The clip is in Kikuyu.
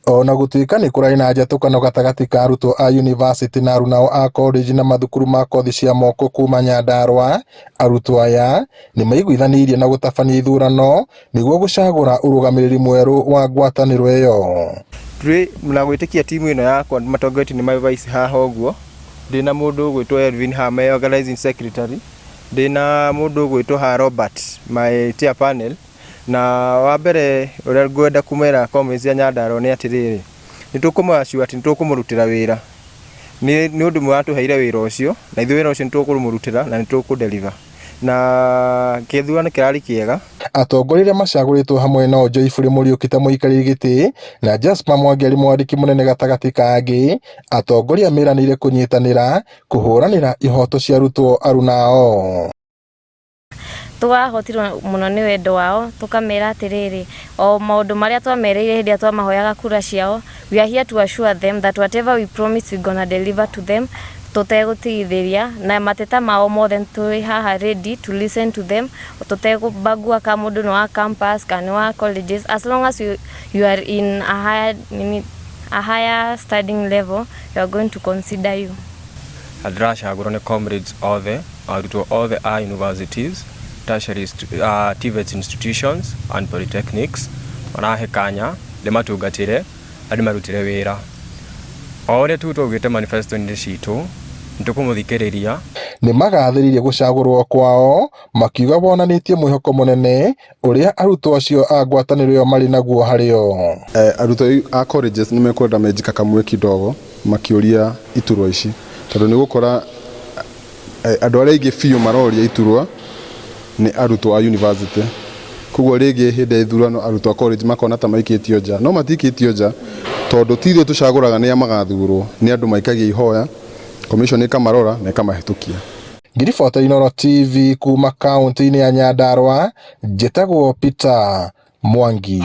Ona gũtuĩka nĩ kũrarĩ na njatũkano gatagatĩ ka arutwo a university na arunao a college na mathukuru ma kothi cia moko kuma Nyandarua, arutwo aya nĩ maiguithanirie na gũtabania ithurano nĩguo gũcagũra ũrũgamĩrĩri mwerũ wa ngwatanĩro ĩyo. Na gwĩtĩkia timu ĩno yakwa matongoretie nĩ my vice haha ũguo, ndĩna mũndũ ũgwĩtwo Elvin ha my organizing secretary, ndĩna mũndũ ũgwĩtwo ha Robert my chair panel. Na wa mbere ũrĩa ngwenda kumera comments ya Nyandarua nĩ atĩrĩrĩ, nĩ tũkũmwacua atĩ nĩ tũkũmũrutĩra wĩra, nĩ ũndũ ũmwe watũheire wĩra ũcio, na ithuĩ wĩra ũcio nĩ tũkũmũrutĩra na nĩ tũkũdeliver, na gĩthurano kĩrarĩ kĩega. Atongoria arĩa macagũrĩtwo hamwe na Joyful Mũriũki ta mũikarĩri gĩtĩ na Jasper Mwangi arĩ mwandĩki mũnene gatagatĩ ka angĩ, atongoria meranĩire kũnyitanĩra kũhũranĩra ihoto cia arutwo arunao. Twahotirwo mũno nĩ wendo wao, tũkamera atĩrĩrĩ, o maũndũ marĩa twamereire hĩndĩ ĩrĩa twamahoyaga kura ciao, we are here to assure them that whatever we promise we gonna deliver to them, tũtegũtigithĩria, na mateta mao mothe tũrĩ haha ready to listen to them, tũtegũbagua ka mũndũ nĩ wa campus kana nĩ wa colleges, as long as you are in a higher studying level, we are going to consider you. Adracagũrwo nĩ comrades othe, arutwo othe a universities, tertiary TVET institutions and polytechnics, marahe kanya ndĩmatungatĩre ndĩmarutĩre wĩra. O ũrĩa tũgĩte manifesto-inĩ citũ nĩ tũkũmũthikĩrĩria. Nĩ magathĩrĩirie gũcagũrwo kwao, makiuga wonanĩtie mwĩhoko mũnene ũrĩa arutwo acio a ngwatanĩro ĩyo marĩ naguo harĩo. Arutwo a colleges nĩ mekwenda menjika kamwe kidogo makĩũria iturwa ici, tondũ nĩ gũkora andũ arĩa aingĩ biũ maroria iturwa nĩ arutwo a university. Koguo rĩngĩ hĩndĩ ya ithurano arutwo a college makona ta maikĩtio nja, no matikĩtio nja tondũ ti ithuĩ tũcagũraga nĩ magathurwo, nĩ andũ maikagia ihoya, commission ĩkamarora na ĩkamahĩtũkia. Ngiribota Inooro TV kuma kaunti-inĩ ya Nyandarua, njĩtagwo Peter Mwangi.